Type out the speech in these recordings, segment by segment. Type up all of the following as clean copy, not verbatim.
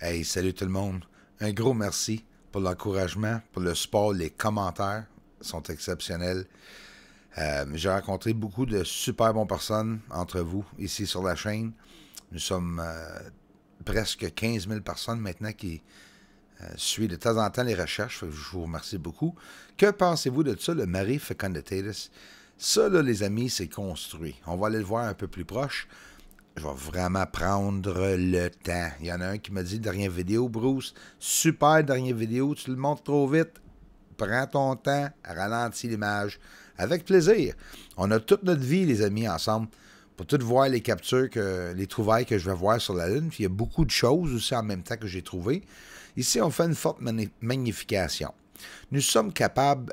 Hey, salut tout le monde. Un gros merci pour l'encouragement, pour le support, les commentaires sont exceptionnels. J'ai rencontré beaucoup de super bonnes personnes entre vous ici sur la chaîne. Nous sommes presque 15 000 personnes maintenant qui suivent de temps en temps les recherches. Je vous remercie beaucoup. Que pensez-vous de ça, le Marie Fecunditatis? Ça, là, les amis, c'est construit. On va aller le voir un peu plus proche. Je vais vraiment prendre le temps. Il y en a un qui m'a dit, dernière vidéo, Bruce, super dernière vidéo, tu le montres trop vite. Prends ton temps, ralentis l'image. Avec plaisir. On a toute notre vie, les amis, ensemble, pour tout voir les captures, les trouvailles que je vais voir sur la Lune. Puis il y a beaucoup de choses aussi en même temps que j'ai trouvées. Ici, on fait une forte magnification. Nous sommes capables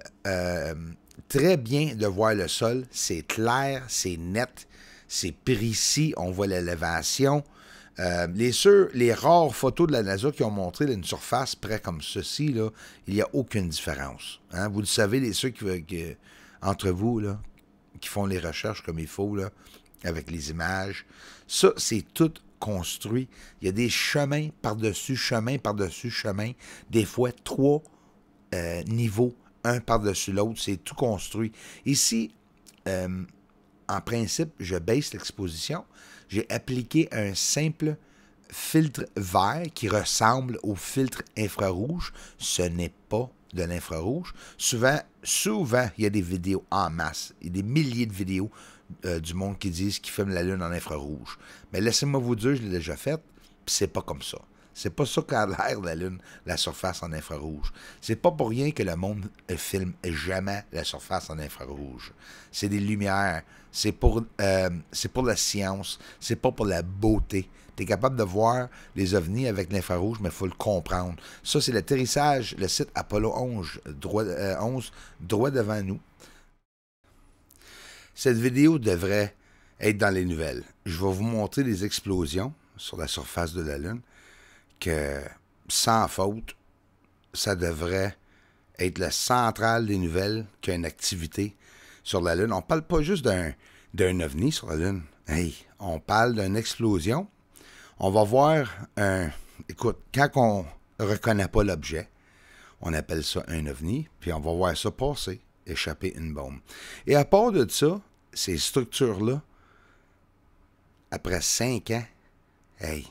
très bien de voir le sol. C'est clair, c'est net. C'est précis, on voit l'élévation. Les rares photos de la NASA qui ont montré une surface près comme ceci, là, il n'y a aucune différence. Hein? Vous le savez, ceux entre vous là, qui font les recherches comme il faut, là, avec les images, ça, c'est tout construit. Il y a des chemins par-dessus chemin par-dessus chemin, des fois 3 niveaux, un par-dessus l'autre, c'est tout construit. Ici, en principe, je baisse l'exposition. J'ai appliqué un simple filtre vert qui ressemble au filtre infrarouge. Ce n'est pas de l'infrarouge. Souvent, il y a des vidéos en masse. Il y a des milliers de vidéos du monde qui disent qu'ils filment la Lune en infrarouge. Mais laissez-moi vous dire, je l'ai déjà fait, puis c'est pas comme ça. C'est pas ça qu'a l'air de la Lune, la surface en infrarouge. C'est pas pour rien que le monde filme jamais la surface en infrarouge. C'est des lumières. C'est pour la science. C'est pas pour la beauté. Tu es capable de voir les ovnis avec l'infrarouge, mais il faut le comprendre. Ça, c'est l'atterrissage, le site Apollo 11 droit devant nous. Cette vidéo devrait être dans les nouvelles. Je vais vous montrer des explosions sur la surface de la Lune que, sans faute, ça devrait être le central des nouvelles qu'il y a une activité sur la Lune. On ne parle pas juste d'un ovni sur la Lune. Hey, on parle d'une explosion. On va voir Écoute, quand on ne reconnaît pas l'objet, on appelle ça un ovni, puis on va voir ça passer, échapper une bombe. Et à part de ça, ces structures-là, après 5 ans, hey,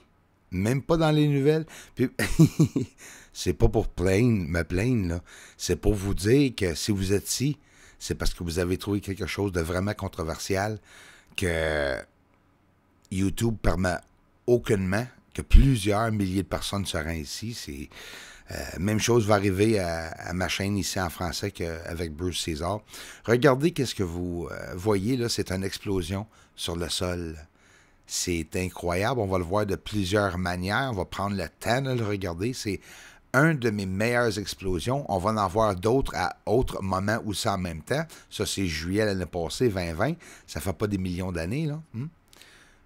même pas dans les nouvelles. Puis, c'est pas pour me plaindre, là. C'est pour vous dire que si vous êtes ici, c'est parce que vous avez trouvé quelque chose de vraiment controversial que YouTube permet aucunement que plusieurs milliers de personnes se rendent ici. C'est même chose va arriver à ma chaîne ici en français qu'avec Bruce César. Regardez qu'est-ce que vous voyez là, c'est une explosion sur le sol. C'est incroyable, on va le voir de plusieurs manières, on va prendre le temps de le regarder. C'est un de mes meilleures explosions. On va en voir d'autres à autres moments aussi en même temps. Ça, c'est juillet l'année passée, 2020. Ça fait pas des millions d'années, là.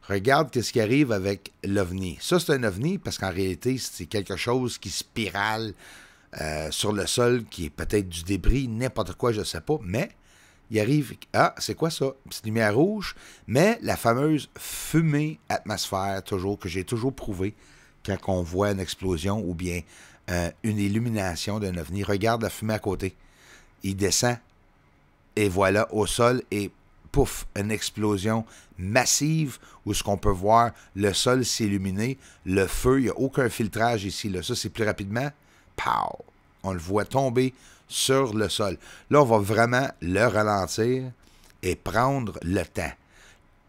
Regarde ce qui arrive avec l'OVNI. Ça, c'est un OVNI parce qu'en réalité, c'est quelque chose qui spirale sur le sol, qui est peut-être du débris, n'importe quoi, je ne sais pas, mais il arrive... Ah, c'est quoi ça? Une petite lumière rouge, mais la fameuse fumée atmosphère, toujours, que j'ai toujours prouvé quand on voit une explosion ou bien une illumination d'un OVNI. Regarde la fumée à côté. Il descend, et voilà, au sol, et pouf, une explosion massive où ce qu'on peut voir le sol s'illuminer, le feu, il n'y a aucun filtrage ici. Là. Ça, c'est plus rapidement. Pow! On le voit tomber sur le sol. Là, on va vraiment le ralentir et prendre le temps.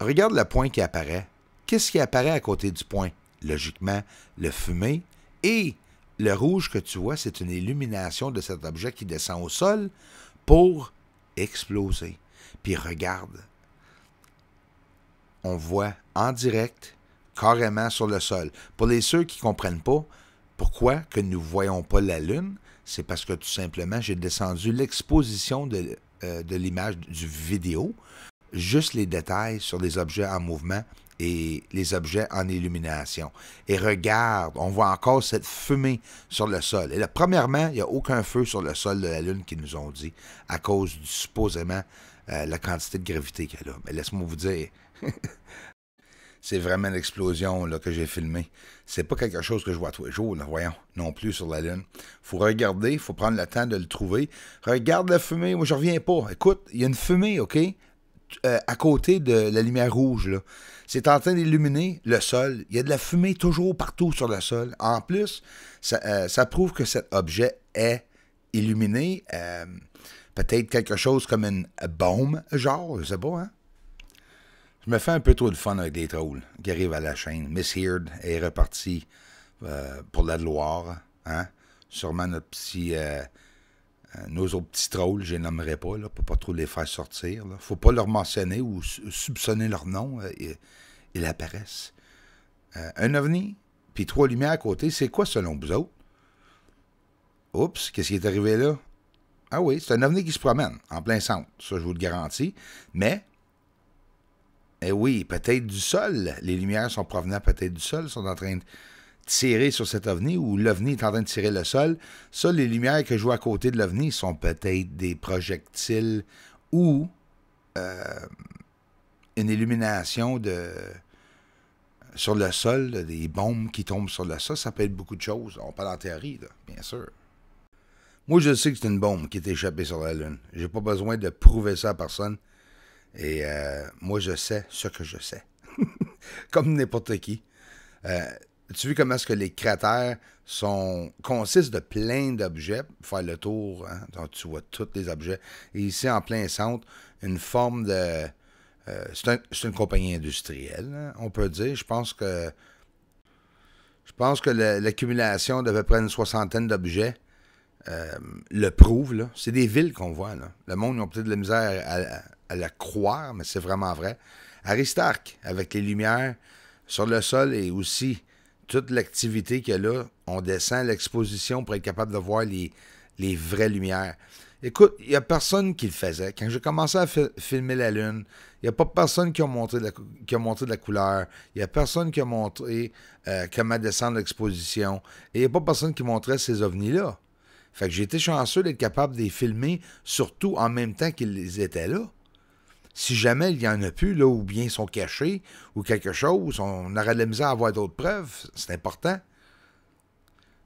Regarde le point qui apparaît. Qu'est-ce qui apparaît à côté du point? Logiquement, le fumée et le rouge que tu vois, c'est une illumination de cet objet qui descend au sol pour exploser. Puis regarde, on voit en direct, carrément sur le sol. Pour ceux qui ne comprennent pas pourquoi que nous ne voyons pas la Lune, c'est parce que tout simplement, j'ai descendu l'exposition de l'image du vidéo, juste les détails sur les objets en mouvement et les objets en illumination. Et regarde, on voit encore cette fumée sur le sol. Et là, premièrement, il n'y a aucun feu sur le sol de la Lune qu'ils nous ont dit, à cause du supposément la quantité de gravité qu'elle a. Mais laisse-moi vous dire, c'est vraiment l'explosion là, que j'ai filmée. C'est pas quelque chose que je vois tous les jours, là, voyons, non plus sur la Lune. Faut regarder, faut prendre le temps de le trouver. Regarde la fumée, moi je reviens pas. Écoute, il y a une fumée, OK? À côté de la lumière rouge, là. C'est en train d'illuminer le sol. Il y a de la fumée toujours partout sur le sol. En plus, ça prouve que cet objet est illuminé. Peut-être quelque chose comme une bombe, genre, je sais pas, hein? Je me fais un peu trop de fun avec des trolls qui arrivent à la chaîne. Miss Heard est repartie pour la gloire, hein? Sûrement nos autres petits trolls, je les nommerai pas, là, pour pas trop les faire sortir. Là. Faut pas leur mentionner ou soupçonner leur nom. Ils apparaissent. Un ovni, puis 3 lumières à côté, c'est quoi selon vous autres? Oups, qu'est-ce qui est arrivé là? Ah oui, c'est un ovni qui se promène en plein centre, ça je vous le garantis. Mais, eh oui, peut-être du sol. Les lumières sont provenant peut-être du sol, sont en train de tirer sur cet ovni ou l'ovni est en train de tirer le sol. Ça, les lumières que je vois à côté de l'ovni sont peut-être des projectiles ou une illumination sur le sol, des bombes qui tombent sur le sol. Ça peut être beaucoup de choses. On parle en théorie, là, bien sûr. Moi, je sais que c'est une bombe qui est échappée sur la Lune. J'ai pas besoin de prouver ça à personne. Et moi, je sais ce que je sais. Comme n'importe qui. Tu vois comment est-ce que les cratères consistent de plein d'objets pour faire le tour. Hein? Donc, tu vois tous les objets. Et ici, en plein centre, une forme de... c'est une compagnie industrielle, hein, on peut dire. Je pense que l'accumulation d'à peu près une 60aine d'objets le prouve. Là. C'est des villes qu'on voit. Là. Le monde, ils ont peut-être de la misère à la croire, mais c'est vraiment vrai. Aristarque, avec les lumières sur le sol et aussi toute l'activité qu'il y a là, on descend l'exposition pour être capable de voir les vraies lumières. Écoute, il n'y a personne qui le faisait. Quand j'ai commencé à filmer la Lune, il n'y a pas personne qui a montré de la couleur. Il n'y a personne qui a montré comment descendre l'exposition. Et il n'y a pas personne qui montrait ces ovnis-là. Fait que j'ai été chanceux d'être capable de les filmer, surtout en même temps qu'ils étaient là. Si jamais il n'y en a plus, là, ou bien ils sont cachés, ou quelque chose, on aurait de la misère à avoir d'autres preuves. C'est important.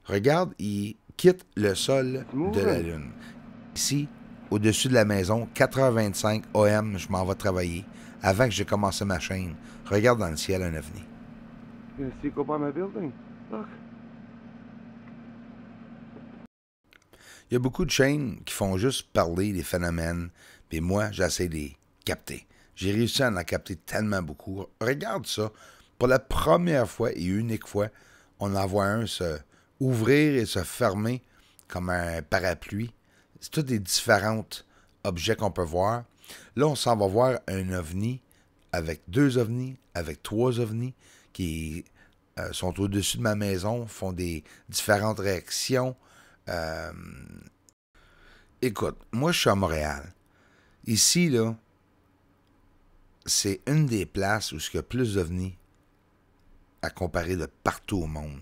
Regarde, il quitte le sol de la Lune. Ici, au-dessus de la maison, 4h25 AM, je m'en vais travailler, avant que j'ai commencé ma chaîne. Regarde dans le ciel un ovni. Il y a beaucoup de chaînes qui font juste parler des phénomènes, puis moi, j'essaie de les capter. J'ai réussi à en capter tellement beaucoup. Regarde ça. Pour la première fois et unique fois, on en voit un se ouvrir et se fermer comme un parapluie. C'est tous des différents objets qu'on peut voir. Là, on s'en va voir un ovni avec 2 ovnis, avec 3 ovnis qui sont au-dessus de ma maison, font des différentes réactions. Écoute, moi, je suis à Montréal. Ici, là, c'est une des places où il y a plus d'ovnis à comparer de partout au monde.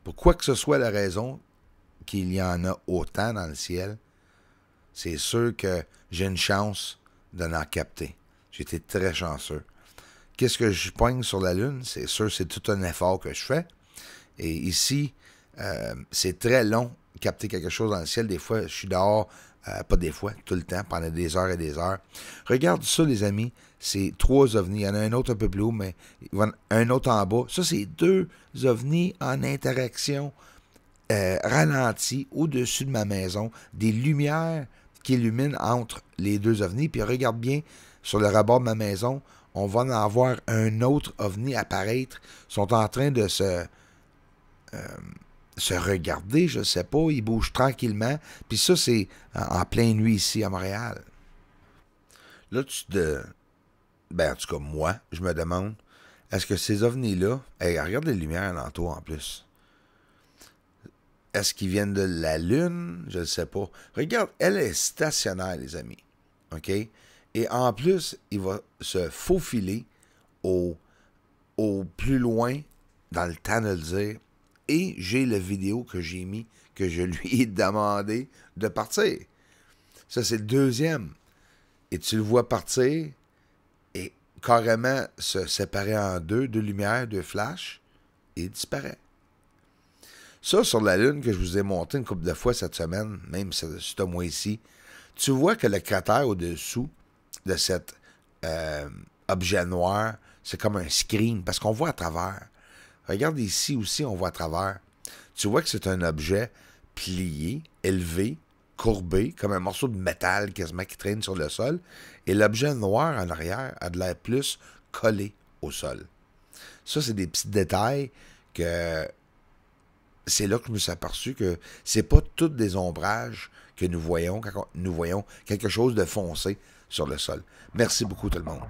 Pour quoi que ce soit la raison qu'il y en a autant dans le ciel, c'est sûr que j'ai une chance de l'en capter. J'ai été très chanceux. Qu'est-ce que je poigne sur la Lune? C'est sûr, c'est tout un effort que je fais. Et ici, c'est très long de capter quelque chose dans le ciel. Des fois, je suis dehors, pas des fois, tout le temps, pendant des heures et des heures. Regarde ça, les amis. C'est 3 ovnis. Il y en a un autre un peu plus haut, mais un autre en bas. Ça, c'est 2 ovnis en interaction ralentie au-dessus de ma maison. Des lumières qui illuminent entre les 2 ovnis. Puis regarde bien, sur le rebord de ma maison, on va en avoir un autre ovni apparaître. Ils sont en train de se regarder, je sais pas. Ils bougent tranquillement. Puis ça, c'est en pleine nuit ici à Montréal. Là, ben, en tout cas, moi, je me demande, est-ce que ces ovnis-là... Hey, regarde les lumières alentour en plus. Est-ce qu'ils viennent de la Lune? Je ne sais pas. Regarde, elle est stationnaire, les amis. OK? Et en plus, il va se faufiler au plus loin, dans le temps de le dire. Et j'ai la vidéo que j'ai mis, que je lui ai demandé de partir. Ça, c'est le 2e. Et tu le vois partir. Et carrément se séparer en deux lumières, deux flashs, et il disparaît. Ça, sur la Lune, que je vous ai montré une couple de fois cette semaine, même ce mois-ci, tu vois que le cratère au-dessous de cet objet noir, c'est comme un screen, parce qu'on voit à travers. Regarde ici aussi, on voit à travers. Tu vois que c'est un objet plié, élevé, courbé, comme un morceau de métal quasiment qui traîne sur le sol, et l'objet noir en arrière a de l'air plus collé au sol. Ça, c'est des petits détails que c'est là que je me suis aperçu que c'est pas tous des ombrages que nous voyons quand nous voyons quelque chose de foncé sur le sol. Merci beaucoup tout le monde.